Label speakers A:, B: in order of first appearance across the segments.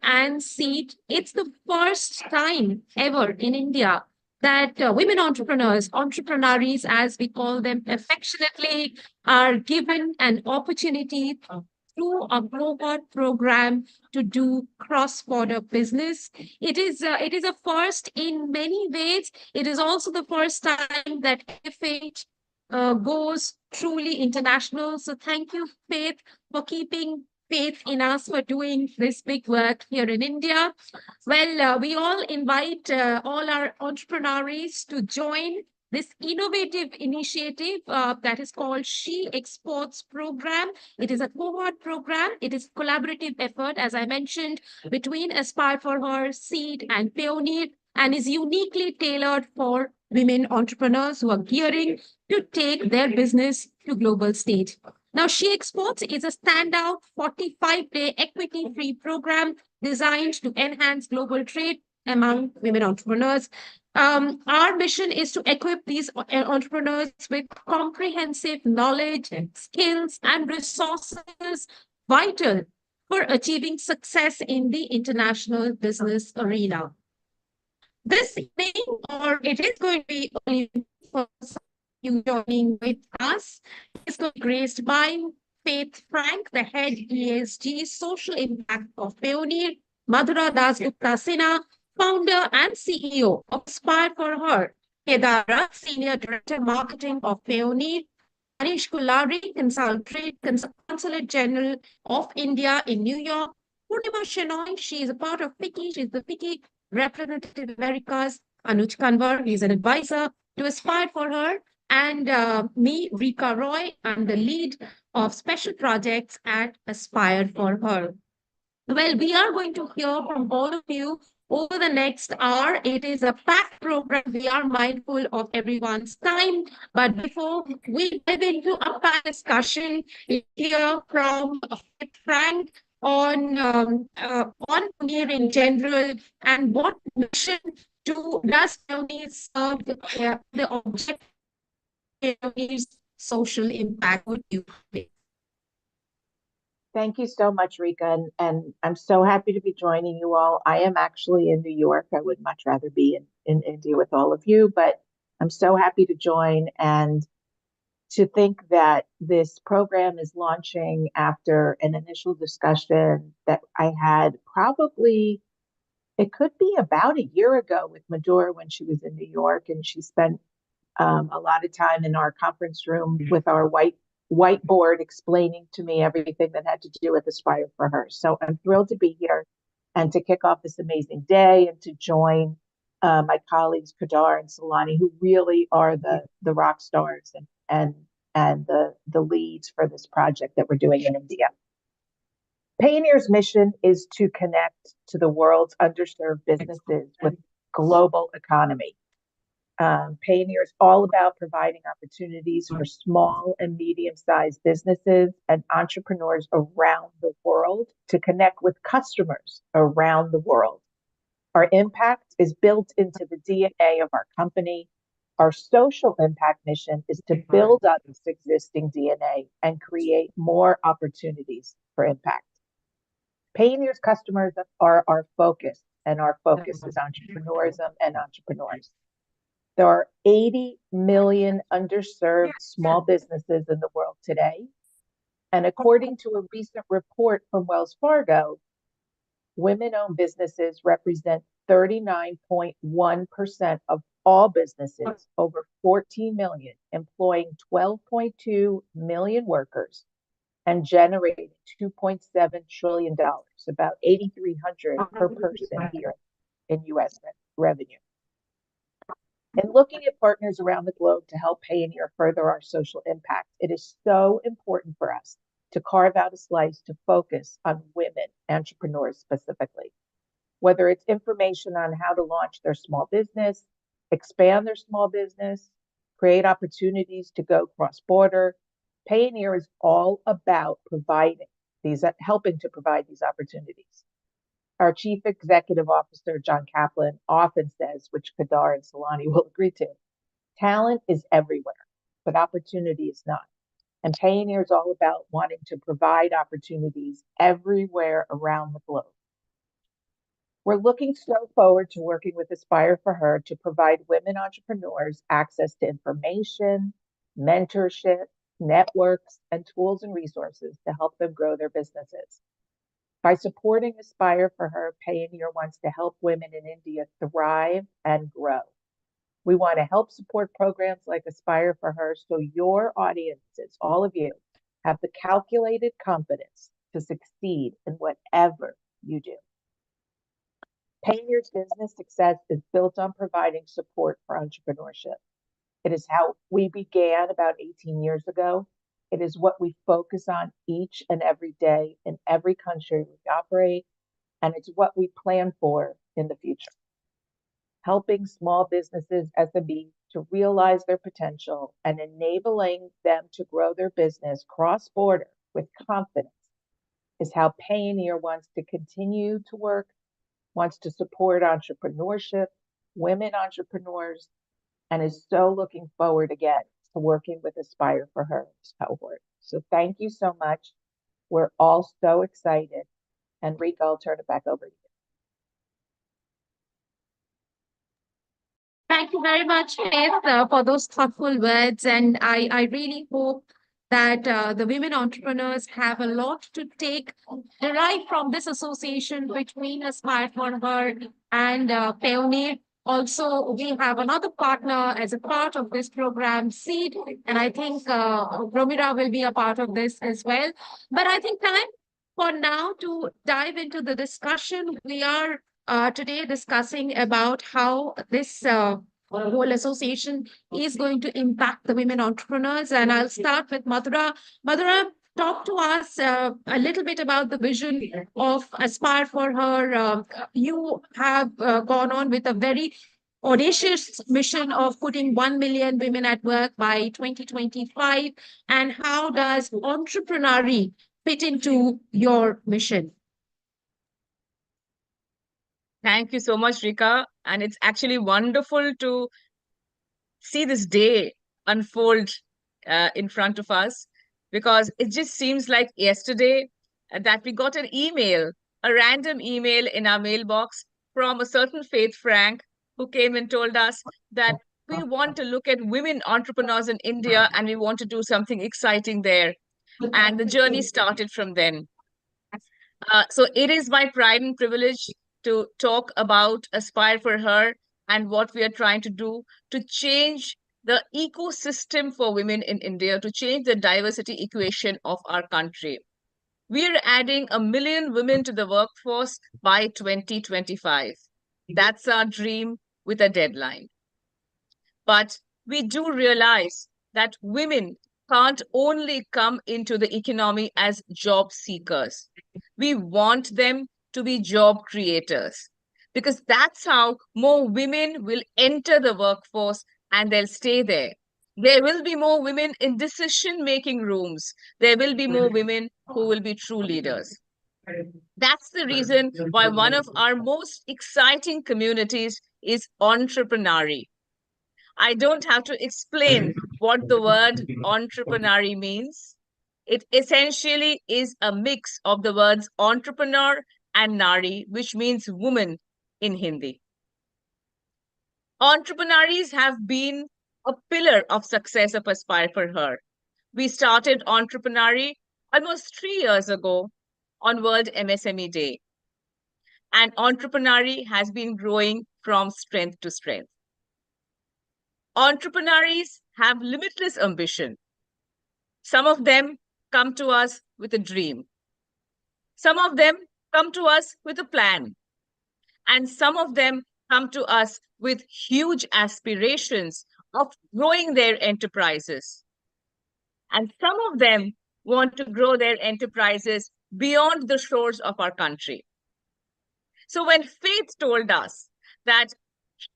A: and Seed. It's the first time ever in India that women entrepreneurs, entrepreneurs as we call them affectionately, are given an opportunity through a cohort program to do cross-border business. It is a first in many ways. It is also the first time that FH goes truly international. So thank you, Faith, for keeping faith in us for doing this big work here in India. Well, we all invite all our entrepreneurs to join this innovative initiative that is called SheExports program. It is a cohort program. It is collaborative effort, as I mentioned, between Aspire for Her, Seed, and Payoneer, and is uniquely tailored for women entrepreneurs who are gearing to take their business to global stage. Now, SheExports is a standout 45-day equity-free program designed to enhance global trade among women entrepreneurs. Our mission is to equip these entrepreneurs with comprehensive knowledge, skills, and resources vital for achieving success in the international business arena. This evening, or it is going to be only for you joining with us, is going to be graced by Faith Frank, the head ESG social impact of Payoneer, Madhura Dasgupta Sinha, founder and CEO of Aspire for Her, Kedara, senior director marketing of Payoneer, Manish Kulari, Consulate General of India in New York, Purnima Shenoy, she is a part of FICCI, she is the FICCI representative Americas, Anuj Kanwar, he is an advisor to Aspire for Her, and me, Rika Roy, I'm the lead of special projects at Aspire for Her. Well, we are going to hear from all of you over the next hour. It is a packed program. We are mindful of everyone's time. But before we dive into a panel discussion, we hear from Frank on Payoneer in general and what mission does Payoneer serve the objective of Payoneer's social impact? Would you please?
B: Thank you so much, Rika. And I'm so happy to be joining you all. I am actually in New York. I would much rather be in India with all of you, but I'm so happy to join and to think that this program is launching after an initial discussion that I had probably, it could be about a year ago with Madhura when she was in New York, and she spent a lot of time in our conference room with our whiteboard explaining to me everything that had to do with Aspire for Her. So I'm thrilled to be here and to kick off this amazing day and to join my colleagues Kadar and Solani, who really are the rock stars and the leads for this project that we're doing in India. Payoneer's mission is to connect to the world's underserved businesses with global economy. Payoneer is all about providing opportunities for small and medium-sized businesses and entrepreneurs around the world to connect with customers around the world. Our impact is built into the DNA of our company. Our social impact mission is to build on this existing DNA and create more opportunities for impact. Payoneer's customers are our focus, and our focus is entrepreneurism and entrepreneurs. There are 80 million underserved small businesses in the world today. And according to a recent report from Wells Fargo, women-owned businesses represent 39.1% of all businesses, over 14 million, employing 12.2 million workers and generating $2.7 trillion, about 8,300 per person here in US revenue. And looking at partners around the globe to help Payoneer further our social impact, it is so important for us to carve out a slice to focus on women entrepreneurs specifically. Whether it's information on how to launch their small business, expand their small business, create opportunities to go cross-border, Payoneer is all about helping to provide these opportunities. Our Chief Executive Officer, John Kaplan, often says, which Kadar and Solani will agree to, talent is everywhere, but opportunity is not. And Payoneer is all about wanting to provide opportunities everywhere around the globe. We're looking so forward to working with Aspire for Her to provide women entrepreneurs access to information, mentorship, networks, and tools and resources to help them grow their businesses. By supporting Aspire for Her, Payoneer wants to help women in India thrive and grow. We want to help support programs like Aspire for Her so your audiences, all of you, have the calculated confidence to succeed in whatever you do. Payoneer's business success is built on providing support for entrepreneurship. It is how we began about 18 years ago. It is what we focus on each and every day in every country we operate, and it's what we plan for in the future. Helping small businesses, SMBs, to realize their potential and enabling them to grow their business cross-border with confidence is how Payoneer wants to continue to work, wants to support entrepreneurship, women entrepreneurs, and is so looking forward again to working with Aspire for Her cohort. So thank you so much. We're all so excited. And Rika, I'll turn it back over to you.
A: Thank you very much, Faith, for those thoughtful words. And I really hope that the women entrepreneurs have a lot to take derived from this association between Aspire for Her and Payoneer. Also, we have another partner as a part of this program, Seed, and I think Romira will be a part of this as well. But I think time for now to dive into the discussion. We are today discussing about how this whole association is going to impact the women entrepreneurs. And I'll start with Madhura. Madhura, talk to us a little bit about the vision of Aspire for Her. You have gone on with a very audacious mission of putting 1 million women at work by 2025. And how does entrepreneurial fit into your mission?
C: Thank you so much, Rika. And it's actually wonderful to see this day unfold in front of us because it just seems like yesterday that we got an email, a random email in our mailbox from a certain Faith Frank who came and told us that we want to look at women entrepreneurs in India and we want to do something exciting there. And the journey started from then. So it is my pride and privilege to talk about Aspire for Her and what we are trying to do to change the ecosystem for women in India, to change the diversity equation of our country. We are adding 1 million women to the workforce by 2025. That's our dream with a deadline. But we do realize that women can't only come into the economy as job seekers. We want them to be job creators because that's how more women will enter the workforce and they'll stay there. There will be more women in decision-making rooms. There will be more women who will be true leaders. That's the reason why one of our most exciting communities is entrepreneurial. I don't have to explain what the word entrepreneurial means. It essentially is a mix of the words entrepreneur and nari, which means woman in Hindi. Entrepreneurs have been a pillar of success of Aspire for Her. We started entrepreneurial almost 3 years ago on World MSME Day. And entrepreneurial has been growing from strength to strength. Entrepreneurs have limitless ambition. Some of them come to us with a dream. Some of them come to us with a plan. And some of them come to us with huge aspirations of growing their enterprises. And some of them want to grow their enterprises beyond the shores of our country. So when Faith told us that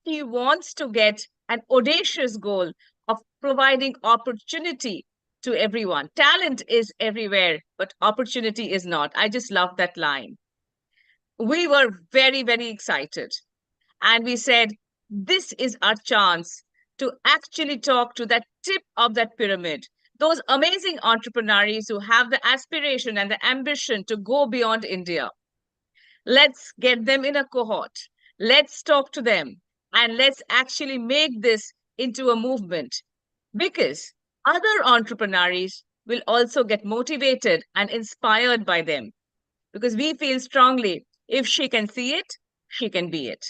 C: she wants to get an audacious goal of providing opportunity to everyone. Talent is everywhere, but opportunity is not. I just love that line. We were very, very excited. And we said, this is our chance to actually talk to that tip of that pyramid. Those amazing entrepreneurs who have the aspiration and the ambition to go beyond India. Let's get them in a cohort. Let's talk to them and let's actually make this into a movement because other entrepreneurs will also get motivated and inspired by them because we feel strongly if she can see it, she can be it.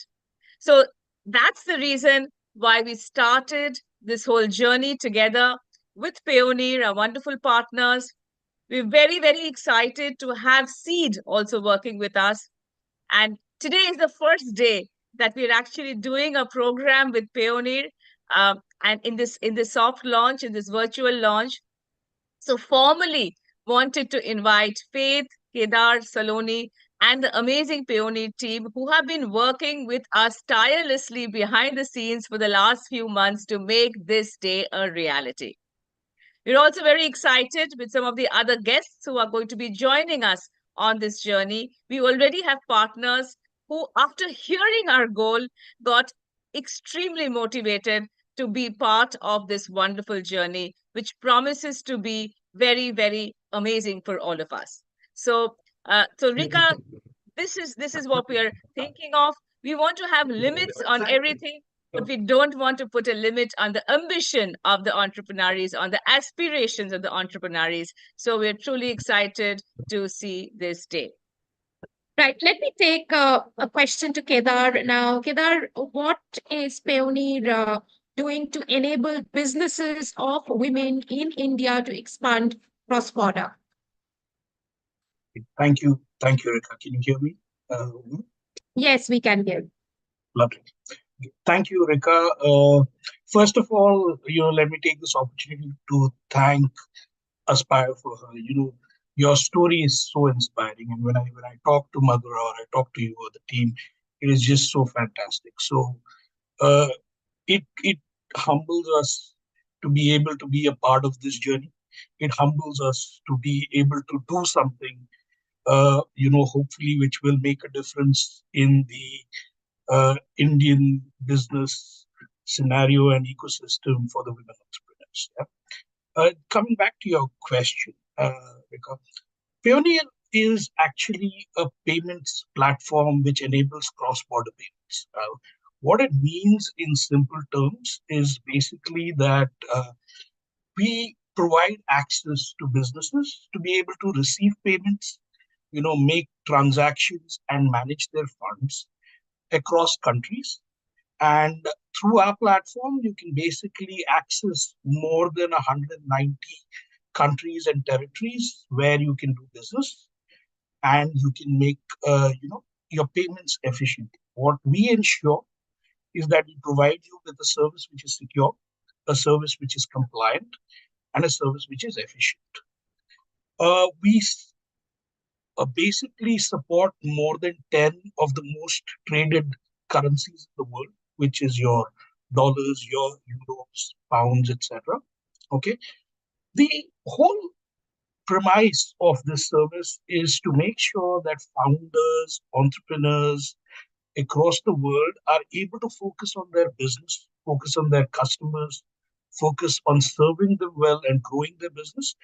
C: So that's the reason why we started this whole journey together with Payoneer, our wonderful partners. We're very, very excited to have Seed also working with us. And today is the first day that we're actually doing a program with Payoneer. And in this soft launch, in this virtual launch, so formally wanted to invite Faith, Kedar, Saloni, and the amazing Payoneer team who have been working with us tirelessly behind the scenes for the last few months to make this day a reality. We're also very excited with some of the other guests who are going to be joining us on this journey. We already have partners who, after hearing our goal, got extremely motivated to be part of this wonderful journey, which promises to be very, very amazing for all of us. So Rika, this is what we are thinking of. We want to have limits on everything, but we don't want to put a limit on the ambition of the entrepreneurs, on the aspirations of the entrepreneurs. So we're truly excited to see this day.
A: Right. Let me take a question to Kedar now. Kedar, what is Payoneer doing to enable businesses of women in India to expand cross-border?
D: Thank you, Rika. Can you hear me?
A: Yes, we can hear.
D: Lovely. Thank you, Rika. First of all, let me take this opportunity to thank Aspire for her. Your story is so inspiring, and when I talk to Madhura or I talk to you or the team, it is just so fantastic. So uh, it humbles us to be able to be a part of this journey. It humbles us to be able to do something, hopefully, which will make a difference in the Indian business scenario and ecosystem for the women entrepreneurs. Yeah? Coming back to your question, Rika, Payoneer is actually a payments platform which enables cross-border payments. What it means in simple terms is basically that we provide access to businesses to be able to receive payments, make transactions and manage their funds across countries. And through our platform, you can basically access more than 190 countries and territories where you can do business and you can make your payments efficiently. What we ensure is that we provide you with a service which is secure, a service which is compliant, and a service which is efficient. We basically support more than 10 of the most traded currencies in the world, which is your dollars, your euros, pounds, etc. Okay. The whole premise of this service is to make sure that founders, entrepreneurs across the world are able to focus on their business, focus on their customers, focus on serving them well and growing their business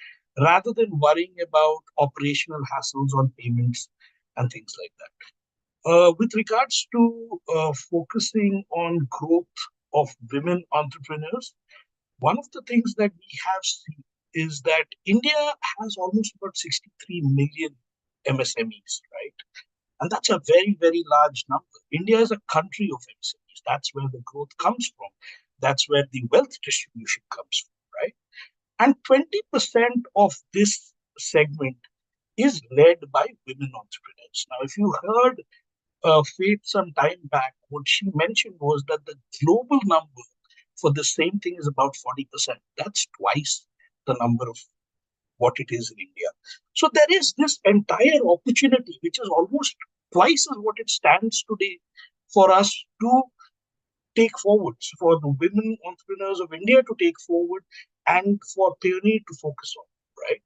D: rather than worrying about operational hassles on payments and things like that. With regards to focusing on growth of women entrepreneurs, one of the things that we have seen is that India has almost about 63 million MSMEs, right? And that's a very, very large number. India is a country of MSMEs. That's where the growth comes from. That's where the wealth distribution comes from, right? And 20% of this segment is led by women entrepreneurs. Now, if you heard Faith some time back, what she mentioned was that the global number for the same thing is about 40%. That's twice the number of what it is in India. So there is this entire opportunity, which is almost twice as what it stands today for us to take forward, for the women entrepreneurs of India to take forward and for Payoneer to focus on, right?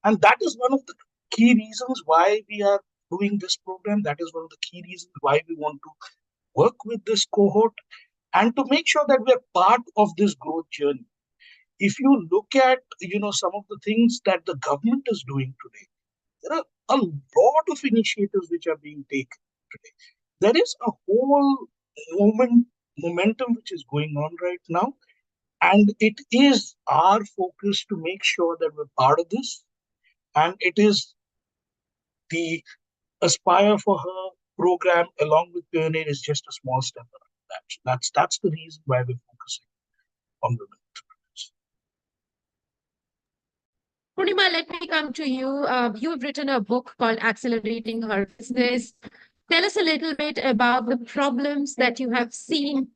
D: And that is one of the key reasons why we are doing this program. That is one of the key reasons why we want to work with this cohort and to make sure that we are part of this growth journey. If you look at some of the things that the government is doing today, There are a lot of initiatives which are being taken today. There is a whole momentum which is going on right now, and it is our focus to make sure that we're part of this. And it is the Aspire for Her program, along with Payoneer, is just a small step around that. So that's the reason why we're focusing on women entrepreneurs.
A: Purnima, let me come to you. You have written a book called Accelerating Her Business. Tell us a little bit about the problems that you have seen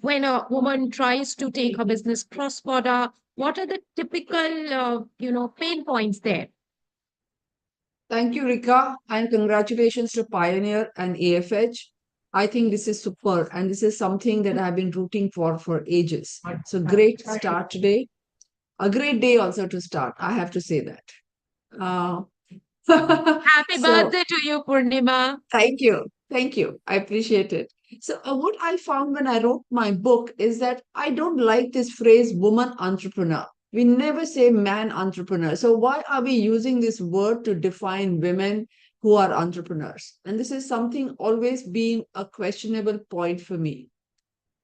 A: when a woman tries to take her business cross-border. What are the typical, pain points there?
E: Thank you, Rika, and congratulations to Pioneer and AFH. I think this is super, and this is something that I've been rooting for ages. So great start today. A great day also to start. I have to say that. Uh,
A: Happy
E: so
A: birthday to you, Purnima.
E: thank you. Thank you. I appreciate it. So, what I found when I wrote my book is that I don't like this phrase woman entrepreneur. We never say man entrepreneur. So, why are we using this word to define women who are entrepreneurs? And this is something always been a questionable point for me.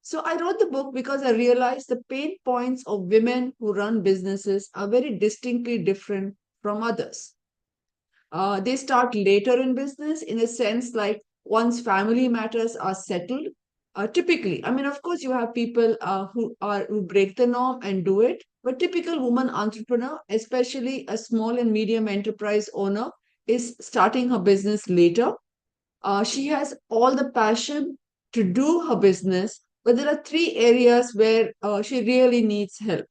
E: So, I wrote the book because I realized the pain points of women who run businesses are very distinctly different from others. They start later in business in a sense like once family matters are settled. Typically, I mean, of course, you have people who break the norm and do it, but typical woman entrepreneur, especially a small and medium enterprise owner, is starting her business later. She has all the passion to do her business, but there are three areas where she really needs help.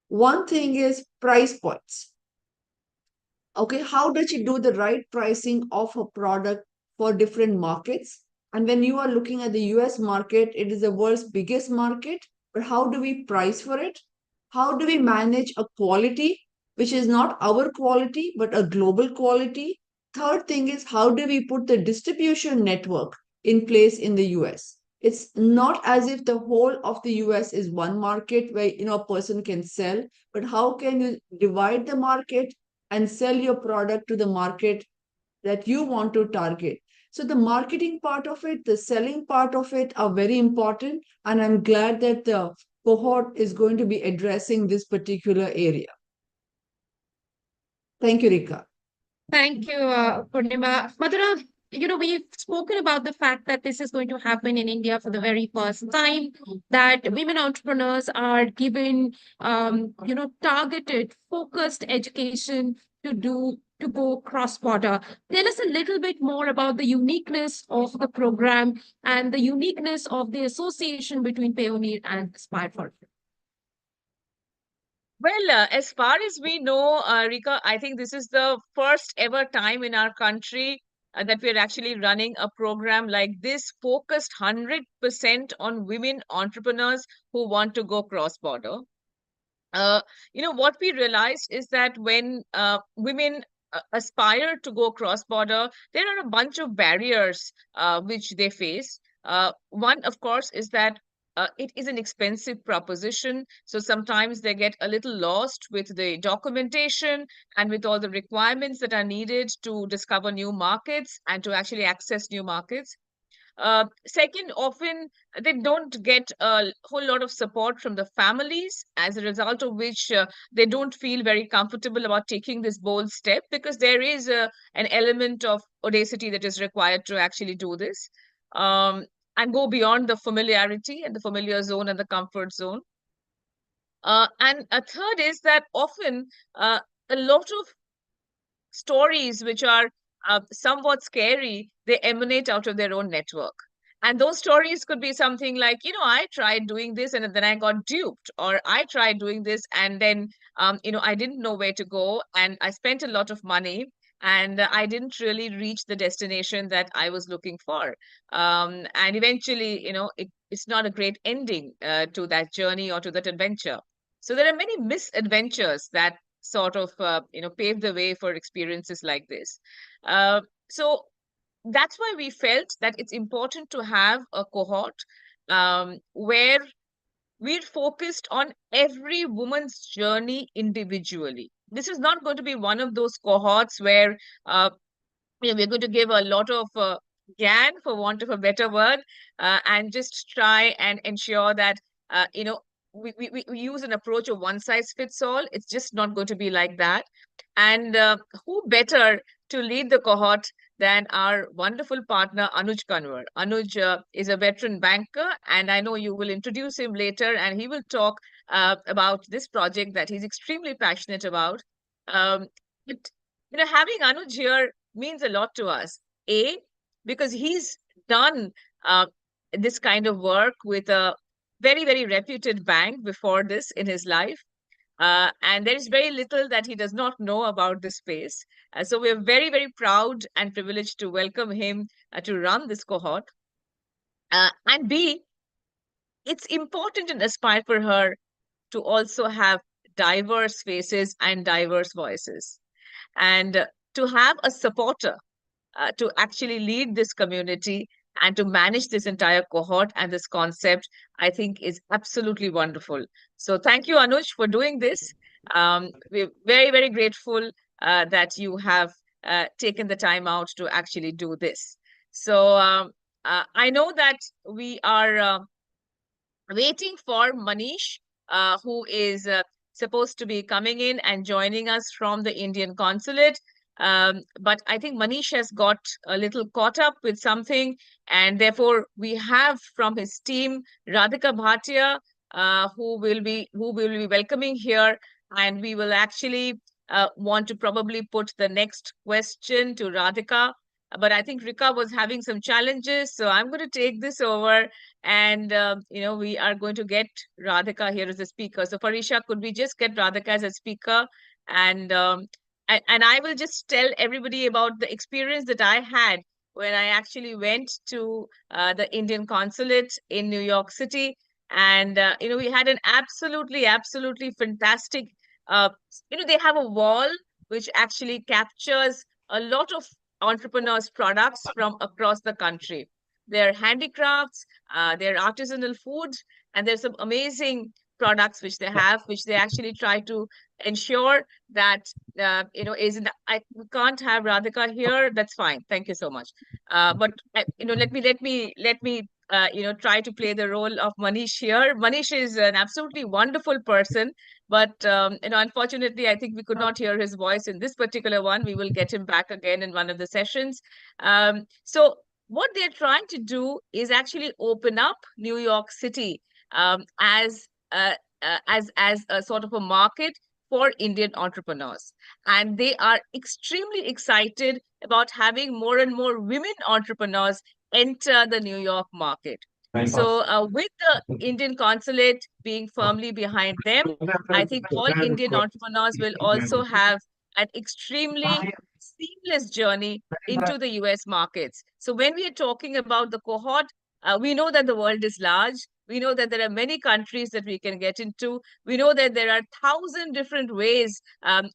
E: One thing is price points. Okay, how does she do the right pricing of her product for different markets? And when you are looking at the US market, it is the world's biggest market, but how do we price for it? How do we manage a quality which is not our quality but a global quality? Third thing is how do we put the distribution network in place in the US? It's not as if the whole of the US is one market where a person can sell, but how can you divide the market and sell your product to the market that you want to target. So the marketing part of it, the selling part of it are very important. And I'm glad that the cohort is going to be addressing this particular area. Thank you, Rika.
A: Thank you, Purnima. Madhura, we've spoken about the fact that this is going to happen in India for the very first time, that women entrepreneurs are given, targeted, focused education to go cross-border. Tell us a little bit more about the uniqueness of the program and the uniqueness of the association between Payoneer and Aspire for Her.
C: Well, as far as we know, Rika, I think this is the first ever time in our country that we're actually running a program like this, focused 100% on women entrepreneurs who want to go cross-border. What we realized is that when women aspire to go cross-border, there are a bunch of barriers which they face. One, of course, is that it is an expensive proposition. So sometimes they get a little lost with the documentation and with all the requirements that are needed to discover new markets and to actually access new markets. Second, often they don't get a whole lot of support from the families, as a result of which they don't feel very comfortable about taking this bold step because there is an element of audacity that is required to actually do this and go beyond the familiarity and the familiar zone and the comfort zone. And a third is that often a lot of stories which are somewhat scary, they emanate out of their own network. And those stories could be something like, I tried doing this and then I got duped, or I tried doing this and then, I didn't know where to go and I spent a lot of money and I didn't really reach the destination that I was looking for. And eventually, it's not a great ending to that journey or to that adventure. So there are many misadventures that sort of pave the way for experiences like this. So that's why we felt that it's important to have a cohort where we're focused on every woman's journey individually. this is not going to be one of those cohorts where we're going to give a lot of gyan, for want of a better word, and just try and ensure that uh, you know we use an approach of one size fits all. It's just not going to be like that. And who better to lead the cohort than our wonderful partner Anuj Kanwar. Anuj is a veteran banker, and I know you will introduce him later, and he will talk about this project that he's extremely passionate about. But having Anuj here means a lot to us. A, because he's done uh, this kind of work with a very, very reputed bank before this in his life. And there is very little that he does not know about this space. So we're very, very proud and privileged to welcome him to run this cohort. And B, it's important and aspire for her to also have diverse faces and diverse voices. And to have a supporter to actually lead this community and to manage this entire cohort and this concept, I think is absolutely wonderful. So thank you, Anuj, for doing this. We're very, very grateful that you have taken the time out to actually do this. So I know that we are waiting for Manish, who is supposed to be coming in and joining us from the Indian consulate. But I think Manish has got a little caught up with something, and therefore we have from his team Radhika Bhatia, who will be welcoming here, and we will actually want to probably put the next question to Radhika. But I think Rika was having some challenges, so I'm going to take this over, and we are going to get Radhika here as a speaker. So Farisha, could we just get Radhika as a speaker? And and I will just tell everybody about the experience that I had when I actually went to the Indian consulate in New York City. And we had an absolutely fantastic. Uh, they have a wall which actually captures a lot of entrepreneurs' products from across the country. Their handicrafts, their artisanal food, and there's some amazing products which they have, which they actually try to ensure that is in the, we can't have Radhika here. That's fine. Thank you so much. But let me try to play the role of Manish here. Manish is an absolutely wonderful person, but unfortunately, I think we could not hear his voice in this particular one. We will get him back again in one of the sessions. So what they're trying to do is actually open up New York City as a sort of a market for Indian entrepreneurs. And they are extremely excited about having more and more women entrepreneurs enter the New York market. So, with the Indian consulate being firmly behind them, I think all Indian entrepreneurs will also have an extremely seamless journey into the US markets. So, when we are talking about the cohort, we know that the world is large. We know that there are many countries that we can get into. We know that there are 1,000 different ways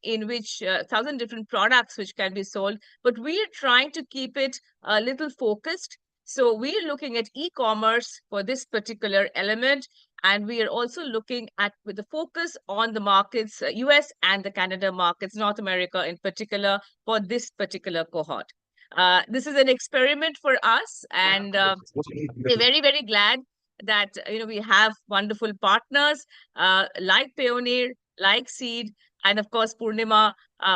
C: in which 1,000 different products which can be sold, but we are trying to keep it a little focused. So we are looking at e-commerce for this particular element, and we are also looking at with the focus on the markets, US and the Canada markets, North America in particular, for this particular cohort. This is an experiment for us, and we're very, very glad that we have wonderful partners like Payoneer, like Seed, and of course Purnima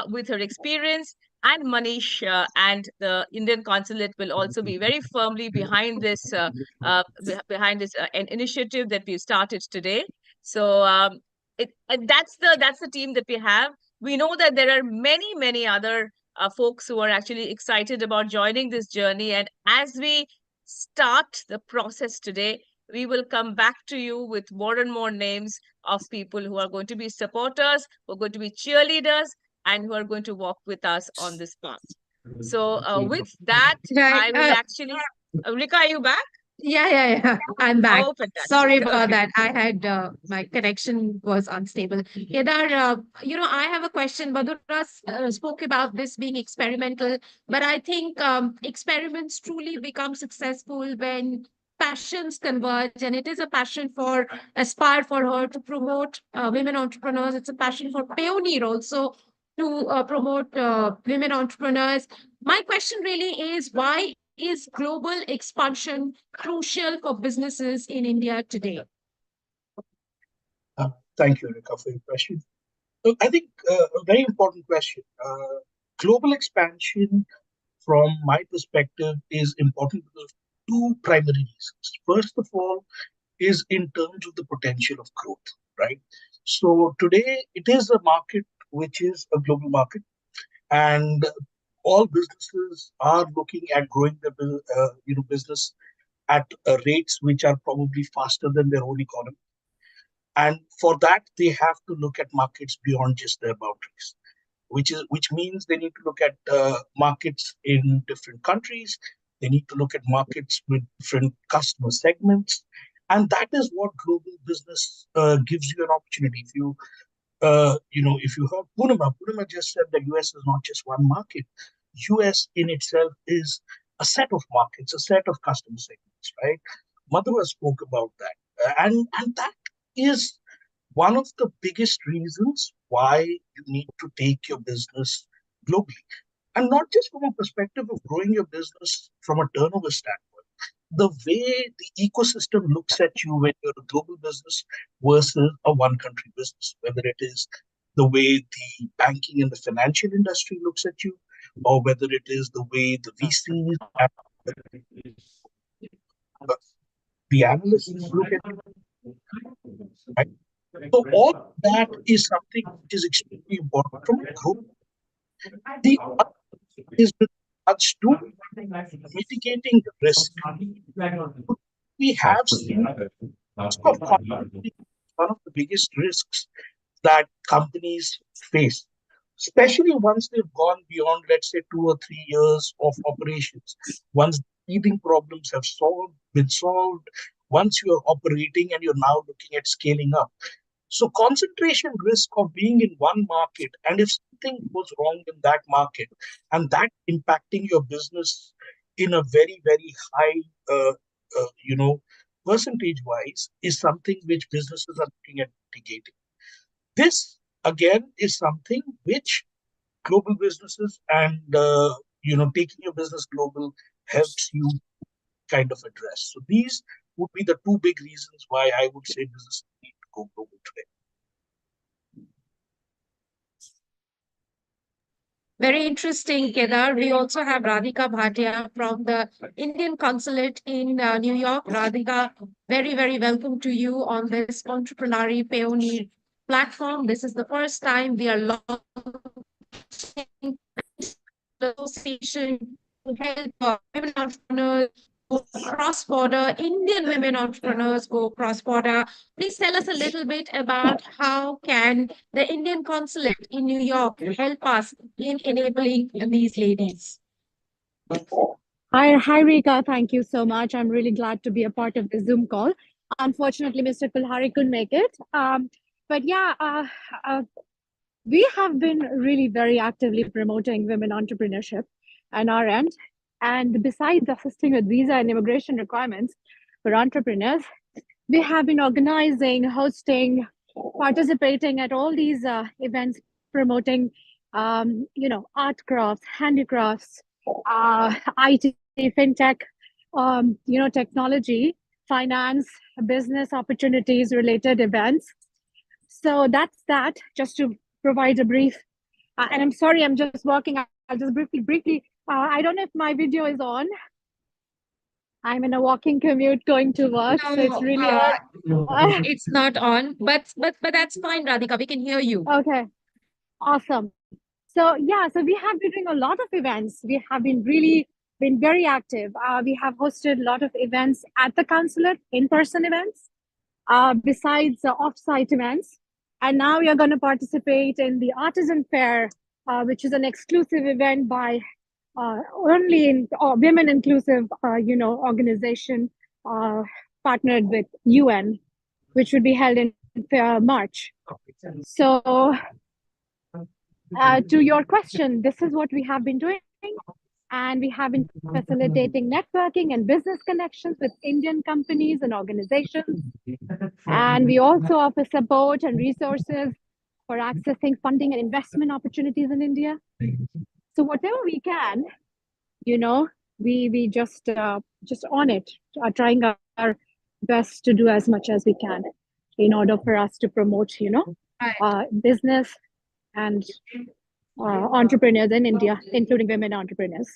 C: with her experience, and Manish and the Indian consulate will also be very firmly behind this an initiative that we started today. So and that's the team that we have. We know that there are many other folks who are actually excited about joining this journey, and as we start the process today, we will come back to you with more and more names of people who are going to be supporters, who are going to be cheerleaders, and who are going to walk with us on this path. So, with that,
A: Right.
C: I will actually. Rika, are you back?
A: Yeah. I'm back.
C: Oh, fantastic.
A: Sorry about
C: Okay.
A: that. I had my connection was unstable. Kedar, I have a question. Badura spoke about this being experimental, but I think experiments truly become successful when passions converge, and it is a passion for Aspire for her to promote women entrepreneurs. It's a passion for Payoneer also to promote women entrepreneurs. My question really is, why is global expansion crucial for businesses in India today?
D: Uh, Thank you, Rika, for your question. So I think a very important question. Global expansion, from my perspective, is important because of two primary reasons. First of all, is in terms of the potential of growth, right? So today it is a market which is a global market, and all businesses are looking at growing their business at rates which are probably faster than their own economy. And for that, they have to look at markets beyond just their boundaries, which means they need to look at markets in different countries. They need to look at markets with different customer segments, and that is what global business gives you an opportunity. If you heard Poonima just said that US is not just one market. US in itself is a set of markets, a set of customer segments, right? Madhura spoke about that, and that is one of the biggest reasons why you need to take your business globally, and not just from a perspective of growing your business from a turnover standpoint. The way the ecosystem looks at you when you're a global business versus a one country business, whether it is the way the banking and the financial industry looks at you, or whether it is the way the VCs and the analysts look at you, right? So all that is something which is extremely important from a growth. The other is with regards to mitigating the risk. We have seen risk of conflict, one of the biggest risks that companies face, especially once they've gone beyond, let's say, 2 or 3 years of operations. Once teething problems have been solved, once you're operating and you're now looking at scaling up. So concentration risk of being in one market, and if something goes wrong in that market, and that impacting your business in a very, very high, percentage wise, is something which businesses are looking at mitigating. This again is something which global businesses and taking your business global helps you kind of address. So these would be the two big reasons why I would say businesses need to go global today.
A: Very interesting, Kedar. We also have Radhika Bhatia from the Indian consulate in New York. Radhika, very, very welcome to you on this Entrepreneurial Payoneer platform. This is the first time we are launching the association to help women entrepreneurs go cross-border, Indian women entrepreneurs go cross-border. Please tell us a little bit about how can the Indian consulate in New York help us in enabling these ladies.
F: Hi, Rika. Thank you so much. I'm really glad to be a part of the Zoom call. Unfortunately, Mr. Kulhari couldn't make it. But yeah, we have been really very actively promoting women entrepreneurship on our end. And besides assisting with visa and immigration requirements for entrepreneurs, we have been organizing, hosting, participating at all these events, promoting, art crafts, handicrafts, IT, fintech, technology, finance, business opportunities related events. So that's that, just to provide a brief. And I'm sorry, I'm just walking. I'll just briefly. I don't know if my video is on. I'm in a walking commute going to work, so it's really
A: It's not on, but that's fine, Radhika. We can hear you.
F: Okay, awesome. So yeah, so we have been doing a lot of events. We have been very active. We have hosted a lot of events at the consulate, in-person events, besides off-site events. And now we are going to participate in the Artisan Fair, which is an exclusive event by only in women inclusive, organization partnered with UN, which would be held in March. So to your question, this is what we have been doing. And we have been facilitating networking and business connections with Indian companies and organizations. And we also offer support and resources for accessing funding and investment opportunities in India. So whatever we can, you know, we just on it, are trying our best to do as much as we can in order for us to promote, business and entrepreneurs in India, including women entrepreneurs,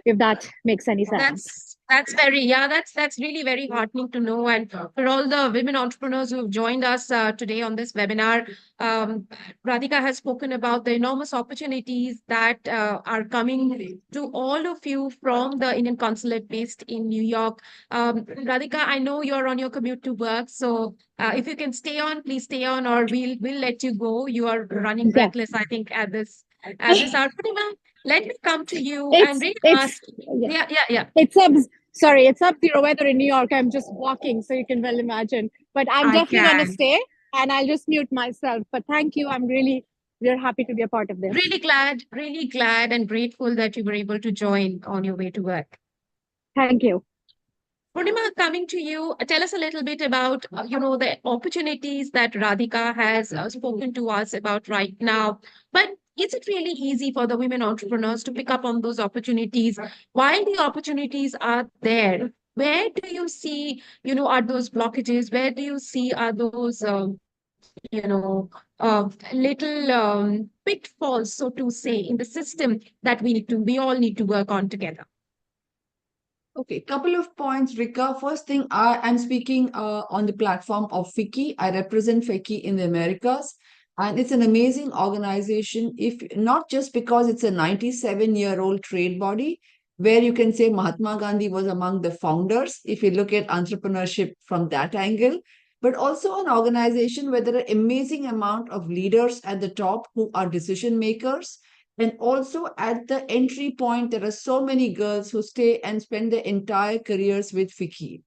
F: if that makes any sense.
A: That's very, yeah, that's really very heartening to know. And for all the women entrepreneurs who've joined us today on this webinar, um, Radhika has spoken about the enormous opportunities that are coming to all of you from the Indian consulate based in New York. Radhika, I know you're on your commute to work, so if you can stay on, please stay on, or we'll let you go. You are running
F: Yeah.
A: breathless, I think, at this hour. Purnima, let me come to you and
F: It's
A: really
F: it's
A: ask. Yeah.
F: it's it's sub-zero weather in New York. I'm just walking, so you can well imagine. But I'm
A: I
F: definitely gonna
A: can.
F: stay, and I'll just mute myself. But thank you. We're happy to be a part of this.
A: Really glad and grateful that you were able to join on your way to work.
F: Thank you.
A: Purnima, coming to you, tell us a little bit about, the opportunities that Radhika has spoken to us about right now. But is it really easy for the women entrepreneurs to pick up on those opportunities? While the opportunities are there, where do you see, are those blockages? Where do you see are those, little pitfalls, so to say, in the system that we all need to work on together?
E: Okay, couple of points, Rika. First thing, I'm speaking on the platform of FICCI. I represent FICCI in the Americas, and it's an amazing organization. If not just because it's a 97-year-old trade body, where you can say Mahatma Gandhi was among the founders, if you look at entrepreneurship from that angle, but also an organization where there are amazing amount of leaders at the top who are decision makers, and also at the entry point, there are so many girls who stay and spend their entire careers with FICCI.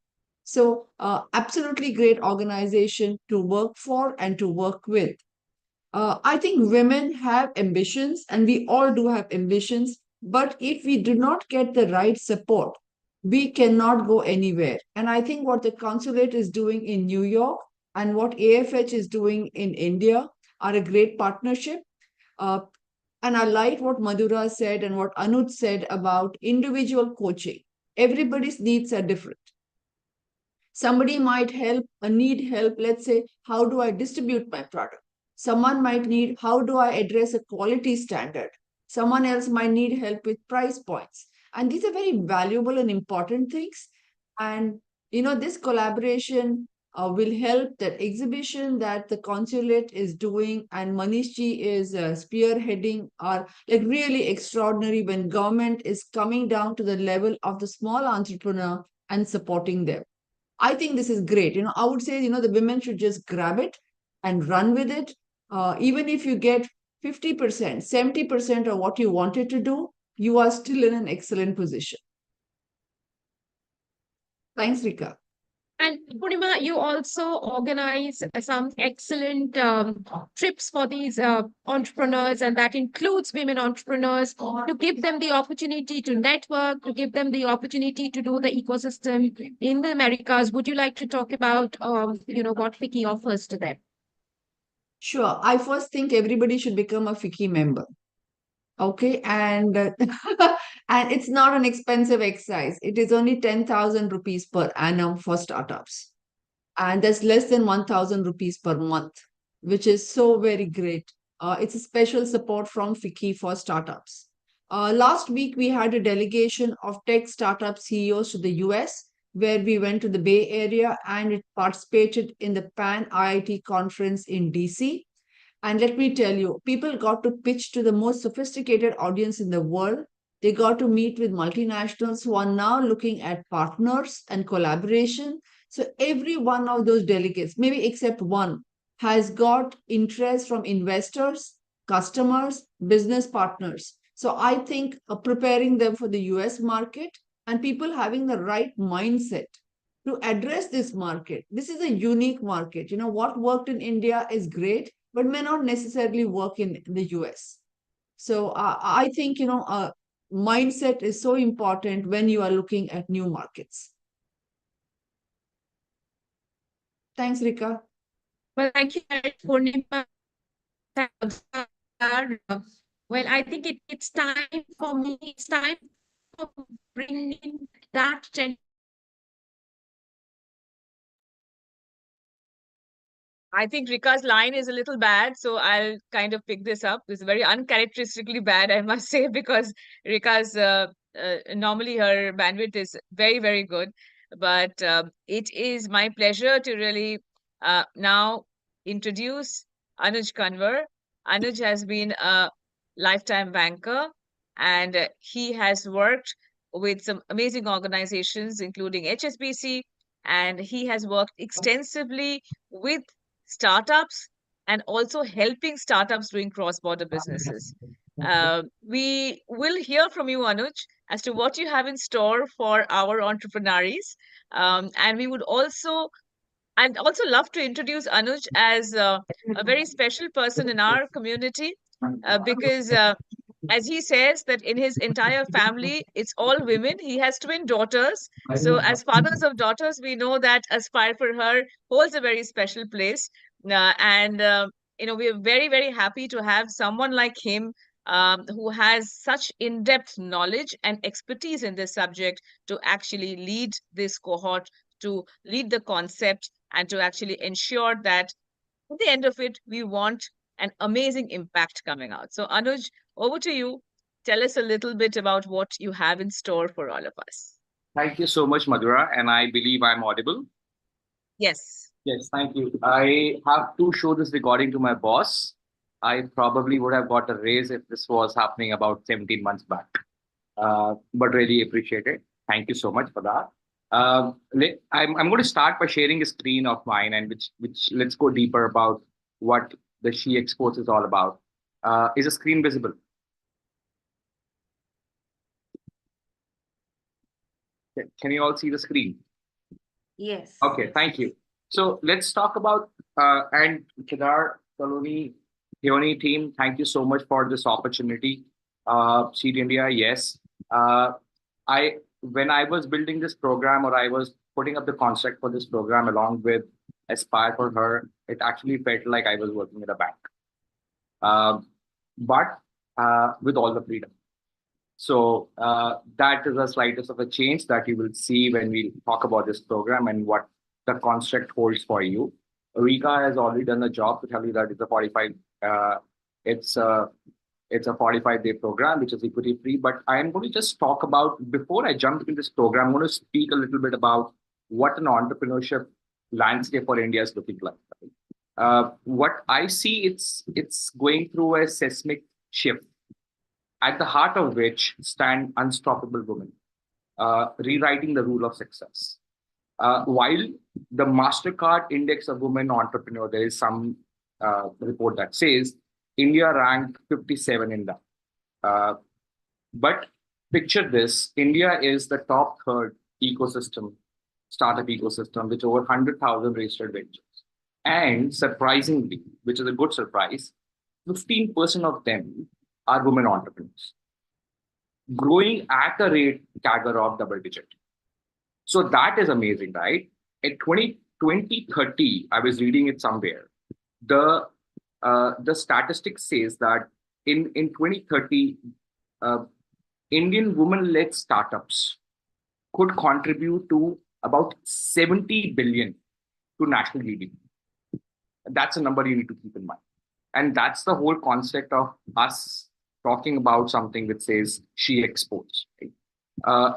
E: So, absolutely great organization to work for and to work with. I think women have ambitions, and we all do have ambitions. But if we do not get the right support, we cannot go anywhere. And I think what the consulate is doing in New York and what AFH is doing in India are a great partnership. Uh, and I like what Madhura said and what Anuj said about individual coaching. Everybody's needs are different. Somebody might need help, let's say, how do I distribute my product? Someone might need, how do I address a quality standard? Someone else might need help with price points. And these are very valuable and important things. And, this collaboration will help that exhibition that the consulate is doing and Manishji is spearheading are like really extraordinary when government is coming down to the level of the small entrepreneur and supporting them. I think this is great. I would say, the women should just grab it and run with it. Even if you get 50%, 70% of what you wanted to do, you are still in an excellent position. Thanks, Rika.
A: And Purnima, you also organize some excellent trips for these entrepreneurs, and that includes women entrepreneurs to give them the opportunity to network, to give them the opportunity to do the ecosystem in the Americas. Would you like to talk about, what FICCI offers to them?
E: Sure. I first think everybody should become a FICCI member. Okay, and and it's not an expensive exercise. It is only 10,000 rupees per annum for startups. And that's less than 1,000 rupees per month, which is so very great. It's a special support from FICCI for startups. Last week, we had a delegation of tech startup CEOs to the US, where we went to the Bay Area and it participated in the Pan IIT conference in DC. And let me tell you, people got to pitch to the most sophisticated audience in the world. They got to meet with multinationals who are now looking at partners and collaboration. So every one of those delegates, maybe except one, has got interest from investors, customers, business partners. So I think preparing them for the US market and people having the right mindset to address this market. This is a unique market. What worked in India is great, but may not necessarily work in the US. So I think, mindset is so important when you are looking at new markets. Thanks, Rika.
A: Well, thank you, Purnima. Well, I think it's time for me. It's time for bringing that
C: I think Rika's line is a little bad, so I'll kind of pick this up. It's very uncharacteristically bad, I must say, because Rika's normally her bandwidth is very, very good. But it is my pleasure to really now introduce Anuj Kanwar. Anuj has been a lifetime banker, and he has worked with some amazing organizations, including HSBC, and he has worked extensively with startups and also helping startups doing cross-border businesses. We will hear from you, Anuj, as to what you have in store for our entrepreneurs. And we would also, I'd also love to introduce Anuj as a very special person in our community because as he says that in his entire family, it's all women. He has twin daughters. So as fathers of daughters, we know that Aspire for Her holds a very special place. And, we are very, very happy to have someone like him who has such in-depth knowledge and expertise in this subject to actually lead this cohort, to lead the concept, and to actually ensure that at the end of it, we want an amazing impact coming out. So, Anuj, over to you. Tell us a little bit about what you have in store for all of us.
G: Thank you so much, Madhura, and I believe I'm audible.
C: Yes.
G: Yes, thank you. I have to show this recording to my boss. I probably would have got a raise if this was happening about 17 months back. But really appreciate it. Thank you so much for that. I'm going to start by sharing a screen of mine, and which let's go deeper about what the SheExports is all about. Is a screen visible? Can you all see the screen?
A: Yes.
G: Okay, thank you. So let's talk about and Kedar, Saloni, Payoneer team. Thank you so much for this opportunity. Seed India, yes. When I was building this program, or I was putting up the concept for this program along with Aspire for Her, it actually felt like I was working at a bank, but with all the freedom. So that is a slightest of a change that you will see when we talk about this program and what the construct holds for you. Rika has already done a job to tell you that it's a 45. It's a 45-day program, which is equity free. But I am going to just talk about, before I jump into this program, I'm going to speak a little bit about what an entrepreneurship landscape for India is looking like. What I see, it's going through a seismic shift, at the heart of which stand unstoppable women, rewriting the rule of success. While the MasterCard Index of Women Entrepreneur, there is some report that says India ranked 57 in that. But picture this, India is the top third ecosystem, startup ecosystem, with over 100,000 registered ventures. And surprisingly, which is a good surprise, 15% of them are women entrepreneurs, growing at a rate CAGR of double digit. So that is amazing, right? In 2030, I was reading it somewhere. The statistic says that in 2030, Indian women-led startups could contribute to about 70 billion to national GDP. That's a number you need to keep in mind. And that's the whole concept of us talking about something which says SheExports. Right?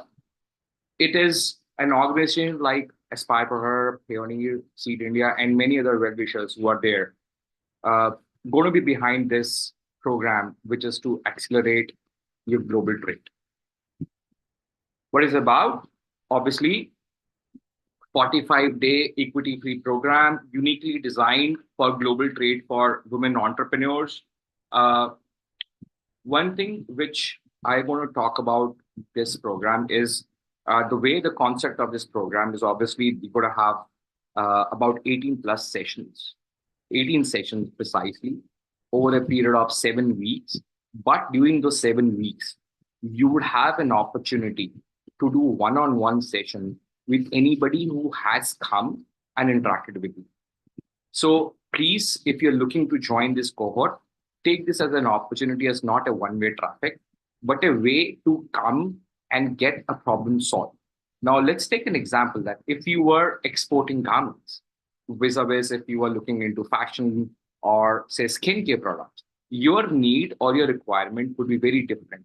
G: It is an organization like Aspire for Her, Payoneer, Seed India, and many other well-wishers who are there going to be behind this program, which is to accelerate your global trade. What is it about? Obviously, 45-day equity-free program, uniquely designed for global trade for women entrepreneurs. One thing which I want to talk about this program is the way the concept of this program is. Obviously we're going to have about 18 plus sessions, 18 sessions precisely, over a period of 7 weeks. But during those 7 weeks, you would have an opportunity to do one-on-one session with anybody who has come and interacted with you. So please, if you're looking to join this cohort, take this as an opportunity, as not a one-way traffic, but a way to come and get a problem solved. Now, let's take an example that if you were exporting garments, vis-a-vis if you are looking into fashion or say skincare products, your need or your requirement could be very different.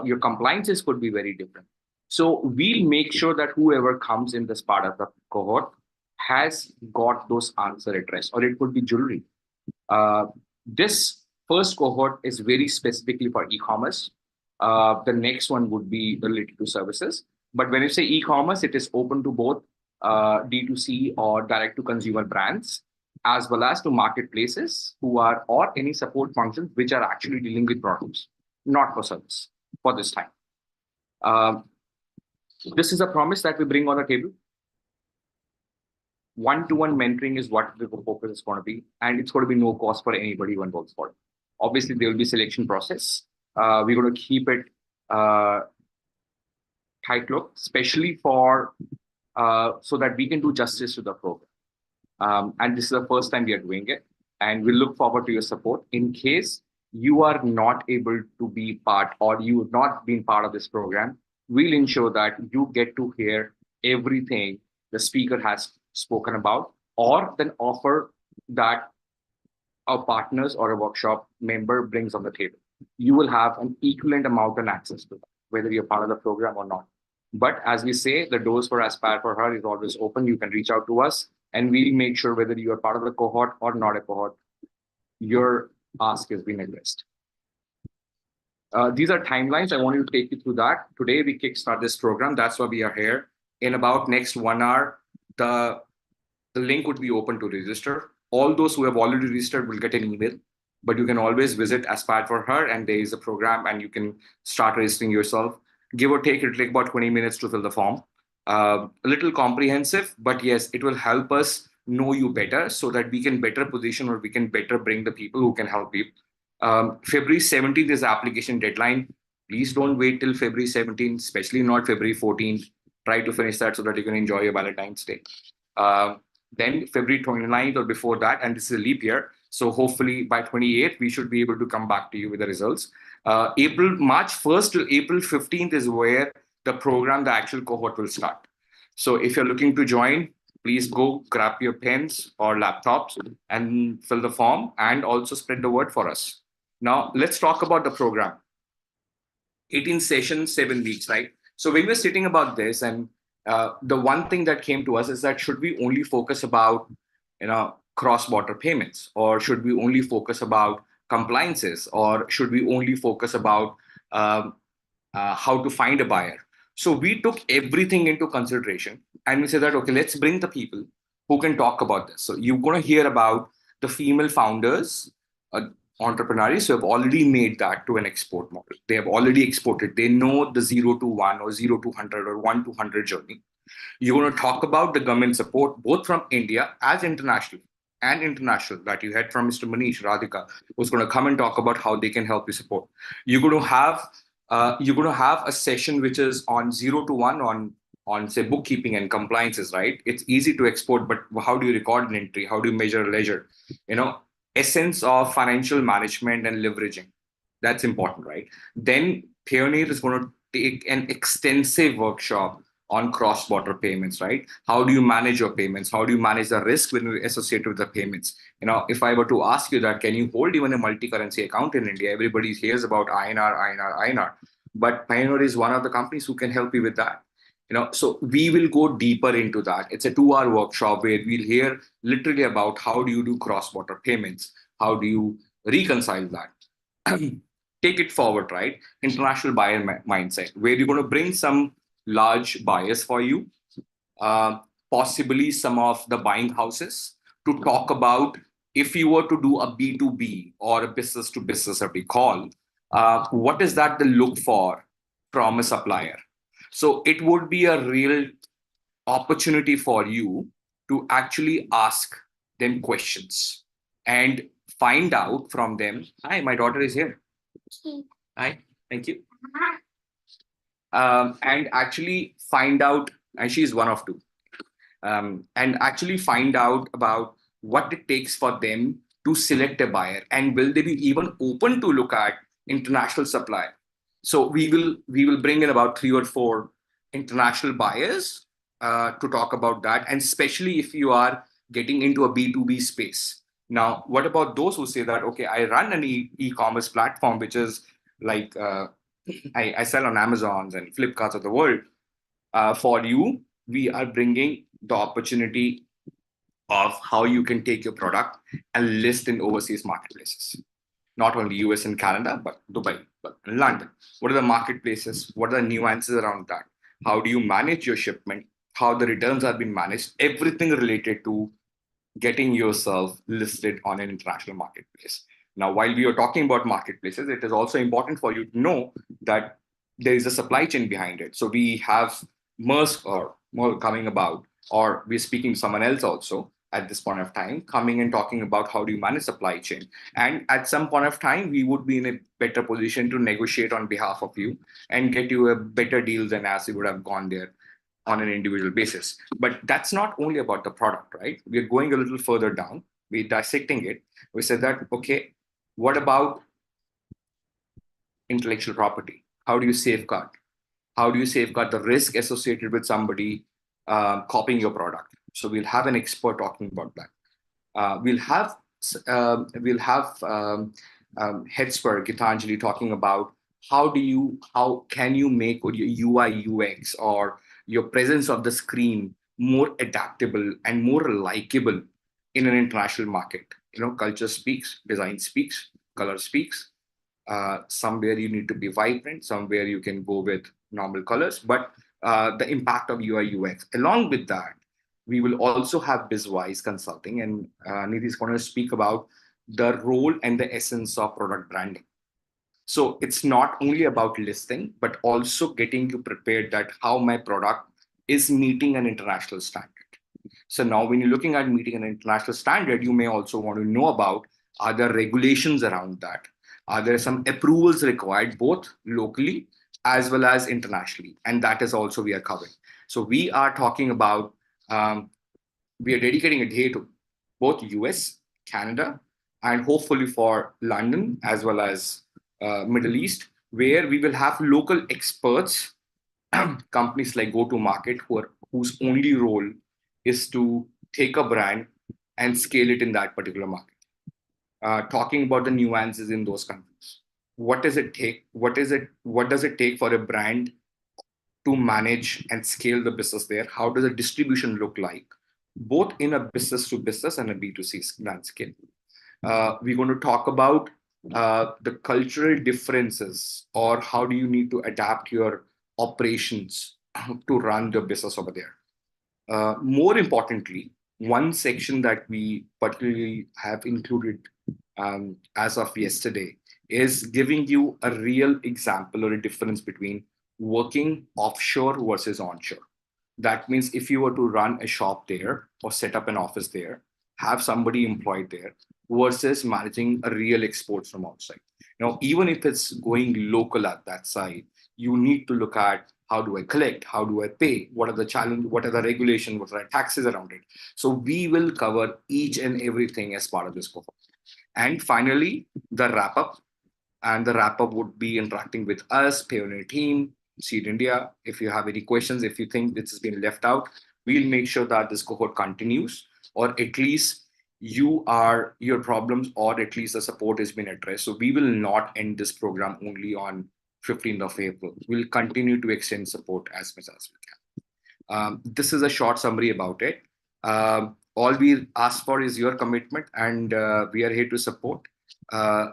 G: Your compliances could be very different. So we'll make sure that whoever comes in this part of the cohort has got those answers addressed, or it could be jewelry. This first cohort is very specifically for e-commerce. The next one would be related to services. But when you say e-commerce, it is open to both D2C or direct to consumer brands, as well as to marketplaces who are, or any support functions which are actually dealing with products, not for service for this time. This is a promise that we bring on the table. One-to-one mentoring is what the focus is going to be, and it's going to be no cost for anybody who involves for it. Obviously, there will be selection process. We're going to keep it tight look, especially for so that we can do justice to the program. And this is the first time we are doing it, and we look forward to your support. In case you are not able to be part, or you have not been part of this program, we'll ensure that you get to hear everything the speaker has spoken about, or then offer that our partners or a workshop member brings on the table. You will have an equivalent amount and access to that, whether you're part of the program or not. But as we say, the doors for Aspire for Her is always open. You can reach out to us, and we'll make sure whether you are part of the cohort or not a cohort, your ask has been addressed. These are timelines. I want you to take you through that. Today, we kickstart this program. That's why we are here. In about next 1 hour, the link would be open to register. All those who have already registered will get an email, but you can always visit Aspire for Her, and there is a program, and you can start registering yourself. Give or take, it'll take about 20 minutes to fill the form. A little comprehensive, but yes, it will help us know you better so that we can better position, or we can better bring the people who can help you. February 17th is the application deadline. Please don't wait till February 17th, especially not February 14th. Try to finish that so that you can enjoy your Valentine's Day. Then February 29th or before that, and this is a leap year, so hopefully by 28th, we should be able to come back to you with the results. March 1st to April 15th is where the program, the actual cohort will start. So if you're looking to join, please go grab your pens or laptops and fill the form, and also spread the word for us. Now, let's talk about the program. 18 sessions, 7 weeks, right? So when we're sitting about this, and the one thing that came to us is that should we only focus about, cross-border payments, or should we only focus about compliances, or should we only focus about how to find a buyer? So we took everything into consideration, and we said that, okay, let's bring the people who can talk about this. So you're going to hear about the female founders, entrepreneurs who have already made that to an export model. They have already exported. They know the 0 to 1 or 0 to 100 or 1 to 100 journey. You're going to talk about the government support, both from India as international, that you had from Mr. Manish Radhika, who's going to come and talk about how they can help you support. You're going to have a session which is on 0 to 1 on say bookkeeping and compliances, right? It's easy to export, but how do you record an entry? How do you measure ledger? Essence of financial management and leveraging. That's important, right? Then Payoneer is going to take an extensive workshop on cross-border payments, right? How do you manage your payments? How do you manage the risk associated with the payments? If I were to ask you that, can you hold even a multi-currency account in India? Everybody hears about INR. But Payoneer is one of the companies who can help you with that. So we will go deeper into that. It's a 2-hour workshop where we'll hear literally about how do you do cross-border payments? How do you reconcile that? Take it forward, right? International buyer mindset, where you're going to bring some large buyers for you, possibly some of the buying houses, to talk about if you were to do a B2B or a business to business, as we call, what is that they look for from a supplier? So it would be a real opportunity for you to actually ask them questions and find out from them. Hi, my daughter is here. Hi, thank you. And actually find out, and she's one of 2, and actually find out about what it takes for them to select a buyer, and will they be even open to look at international supply? So we will bring in about 3 or 4 international buyers to talk about that, and especially if you are getting into a B2B space. Now, what about those who say that, okay, I run an e-commerce platform, which is like I sell on Amazons and Flipkarts of the world. For you, we are bringing the opportunity of how you can take your product and list in overseas marketplaces. Not only US and Canada, but Dubai, but London. What are the marketplaces? What are the nuances around that? How do you manage your shipment? How the returns are being managed? Everything related to getting yourself listed on an international marketplace. Now, while we are talking about marketplaces, it is also important for you to know that there is a supply chain behind it. So we have Maersk or more coming about, or we're speaking to someone else also at this point of time, coming and talking about how do you manage supply chain. And at some point of time, we would be in a better position to negotiate on behalf of you and get you a better deal than as you would have gone there on an individual basis. But that's not only about the product, right? We're going a little further down. We're dissecting it. We said that, okay, what about intellectual property? How do you safeguard? How do you safeguard the risk associated with somebody copying your product? So we'll have an expert talking about that. We'll have Headsper Gitanjali talking about how can you make your UI UX or your presence of the screen more adaptable and more likable in an international market. Culture speaks, design speaks, color speaks. Somewhere you need to be vibrant, somewhere you can go with normal colors, but the impact of UI UX. Along with that, we will also have BizWise Consulting, and Nidhi is going to speak about the role and the essence of product branding. So it's not only about listing, but also getting you prepared that how my product is meeting an international standard. So now when you're looking at meeting an international standard, you may also want to know about, are there regulations around that? Are there some approvals required both locally as well as internationally? And that is also we are covering. So we are talking about, we are dedicating a day to both US, Canada, and hopefully for London as well as Middle East, where we will have local experts, companies like Go-to-Market, whose only role is to take a brand and scale it in that particular market. Talking about the nuances in those countries. What does it take? What does it take for a brand to manage and scale the business there? How does the distribution look like, both in a business to business and a B2C landscape? We're going to talk about the cultural differences, or how do you need to adapt your operations to run the business over there. More importantly, one section that we particularly have included as of yesterday is giving you a real example or a difference between working offshore versus onshore. That means if you were to run a shop there or set up an office there, have somebody employed there, versus managing a real exports from outside. Now, even if it's going local at that side, you need to look at, how do I collect? How do I pay? What are the challenges? What are the regulations? What are the taxes around it? So we will cover each and everything as part of this cohort. And finally, the wrap up. And the wrap up would be interacting with us, Payoneer team, Seed India. If you have any questions, if you think this has been left out, we'll make sure that this cohort continues, or at least your problems, or at least the support has been addressed. So we will not end this program only on 15th of April. We'll continue to extend support as much as we can. This is a short summary about it. All we ask for is your commitment, and we are here to support.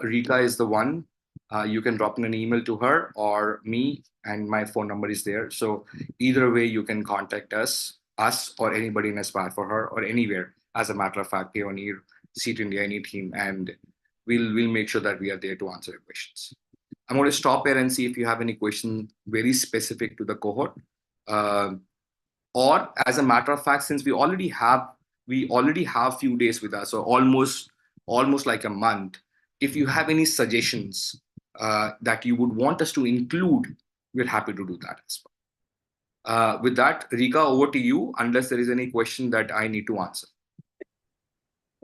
G: Rika is the one. You can drop in an email to her or me, and my phone number is there. So either way, you can contact us or anybody in Aspire for Her or anywhere. As a matter of fact, Payoneer, Seed India, any team, and we'll make sure that we are there to answer your questions. I'm going to stop here and see if you have any question very specific to the cohort. Or as a matter of fact, since we already have few days with us, or almost like a month, if you have any suggestions that you would want us to include, we're happy to do that as well. With that, Rika, over to you, unless there is any question that I need to answer.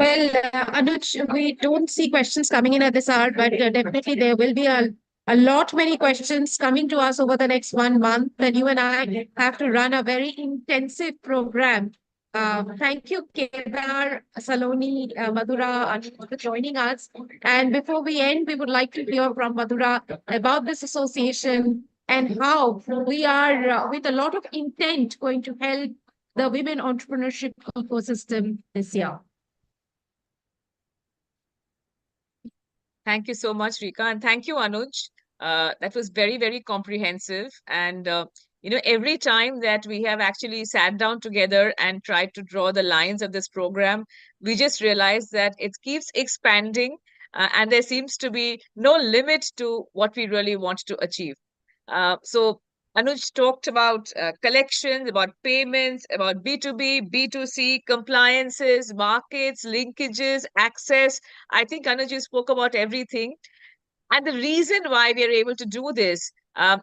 A: Well, Anuj, we don't see questions coming in at this hour, but definitely there will be a lot many questions coming to us over the next 1 month. That you and I have to run a very intensive program. Thank you, Kedar, Saloni, Madhura, Anuj, for joining us. And before we end, we would like to hear from Madhura about this association and how we are, with a lot of intent, going to help the women entrepreneurship ecosystem this year.
C: Thank you so much, Rika, and thank you, Anuj. That was very, very comprehensive. And every time that we have actually sat down together and tried to draw the lines of this program, we just realized that it keeps expanding, and there seems to be no limit to what we really want to achieve. So Anuj talked about collections, about payments, about B2B, B2C, compliances, markets, linkages, access. I think Anuj, you spoke about everything. And the reason why we are able to do this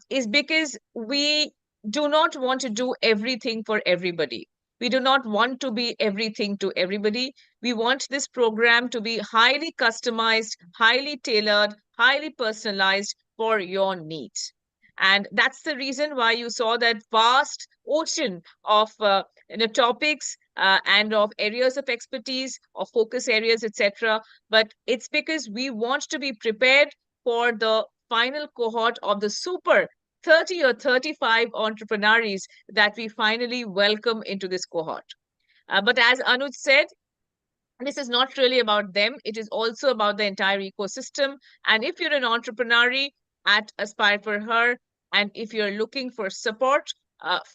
C: is because we do not want to do everything for everybody. We do not want to be everything to everybody. We want this program to be highly customized, highly tailored, highly personalized for your needs. And that's the reason why you saw that vast ocean of topics and of areas of expertise, of focus areas, etc. But it's because we want to be prepared for the final cohort of the super 30 or 35 entrepreneurs that we finally welcome into this cohort. But as Anuj said, this is not really about them. It is also about the entire ecosystem. And if you're an entrepreneur at Aspire for Her, and if you're looking for support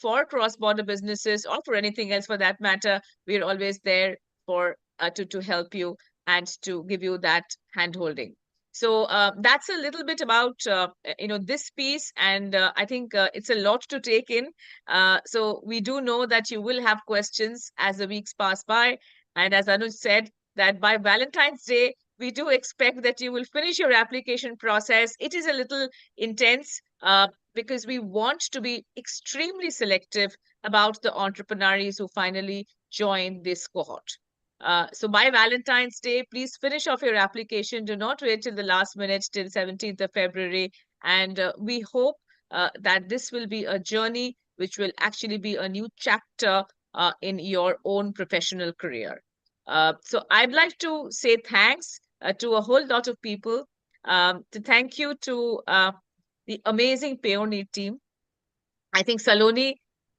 C: for cross-border businesses or for anything else for that matter, we're always there for to help you and to give you that hand-holding. So that's a little bit about this piece, and I think it's a lot to take in. So we do know that you will have questions as the weeks pass by, and as Anuj said, that by Valentine's Day, we do expect that you will finish your application process. It is a little intense because we want to be extremely selective about the entrepreneurs who finally join this cohort. So by Valentine's Day, please finish off your application. Do not wait till the last minute, till 17th of February. And we hope that this will be a journey which will actually be a new chapter in your own professional career. So I'd like to say thanks to a whole lot of people. To thank you to the amazing Payoneer team. I think, Saloni,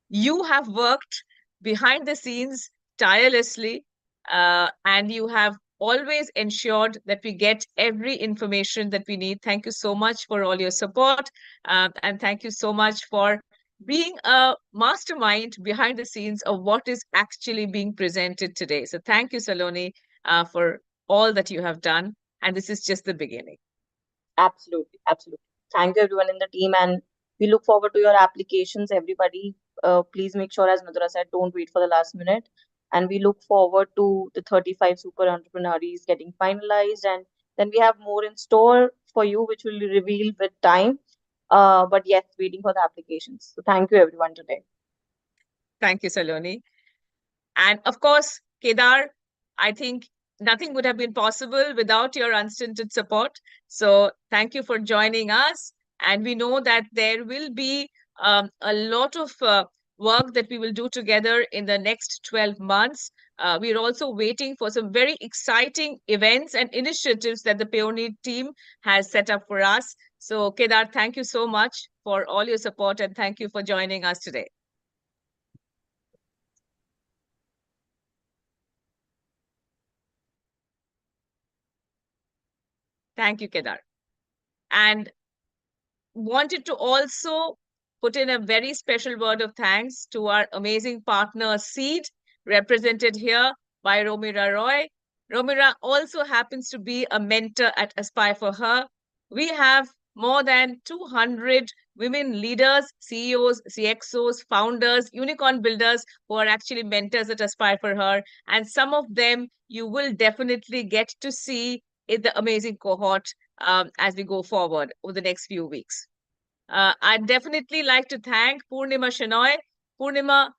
C: you have worked behind the scenes tirelessly, and you have always ensured that we get every information that we need. Thank you so much for all your support, and thank you so much for being a mastermind behind the scenes of what is actually being presented today. So thank you, Saloni, for all that you have done. And this is just the beginning.
H: Absolutely, absolutely. Thank you everyone in the team, and we look forward to your applications. Everybody, please make sure, as Madhura said, don't wait for the last minute. And we look forward to the 35 super entrepreneurs getting finalized, and then we have more in store for you, which will be revealed with time. But yes, waiting for the applications. So thank you everyone today.
C: Thank you, Saloni. And of course, Kedar, I think nothing would have been possible without your unstinted support. So thank you for joining us. And we know that there will be a lot of work that we will do together in the next 12 months. We're also waiting for some very exciting events and initiatives that the Payoneer team has set up for us. So Kedar, thank you so much for all your support, and thank you for joining us today. Thank you, Kedar. And wanted to also put in a very special word of thanks to our amazing partner, Seed, represented here by Romira Roy. Romira also happens to be a mentor at Aspire for Her. We have more than 200 women leaders, CEOs, CXOs, founders, unicorn builders who are actually mentors at Aspire for Her. And some of them you will definitely get to see in the amazing cohort as we go forward over the next few weeks. I'd definitely like to thank Purnima Shenoy. Purnima,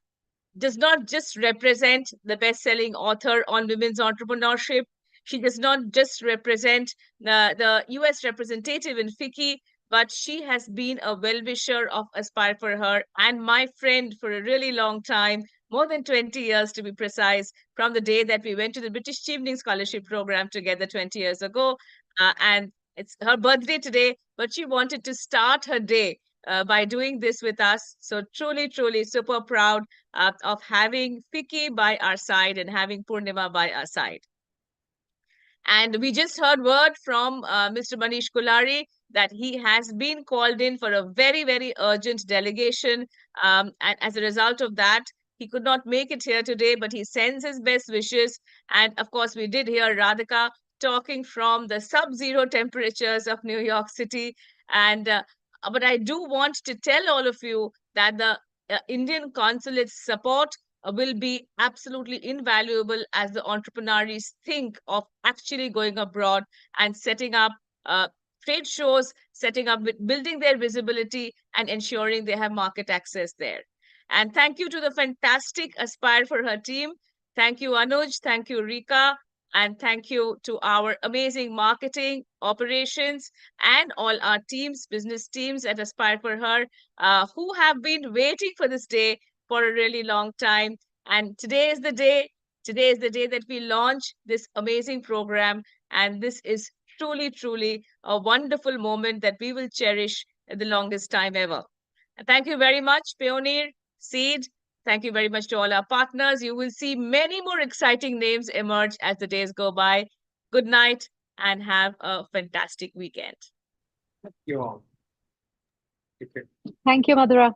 C: does not just represent the best-selling author on women's entrepreneurship. She does not just represent the US representative in FICCI, but she has been a well-wisher of Aspire for Her and my friend for a really long time, more than 20 years to be precise, from the day that we went to the British Chevening Scholarship Program together 20 years ago. And it's her birthday today, but she wanted to start her day by doing this with us. So truly, truly super proud of having FICCI by our side and having Purnima by our side. And we just heard word from Mr. Manish Kulari that he has been called in for a very, very urgent delegation. And as a result of that, he could not make it here today, but he sends his best wishes. And of course, we did hear Radhika talking from the sub-zero temperatures of New York City. And but I do want to tell all of you that the Indian consulate's support will be absolutely invaluable as the entrepreneurs think of actually going abroad and setting up trade shows, setting up, building their visibility and ensuring they have market access there. And thank you to the fantastic Aspire for Her team. Thank you, Anuj. Thank you, Rika. And thank you to our amazing marketing, operations, and all our teams, business teams at Aspire for Her, who have been waiting for this day for a really long time. And today is the day. Today is the day that we launch this amazing program. And this is truly, truly a wonderful moment that we will cherish the longest time ever. And thank you very much, Payoneer, Seed. Thank you very much to all our partners. You will see many more exciting names emerge as the days go by. Good night and have a fantastic weekend.
G: Thank you all. Take care.
F: Thank you, Madhura.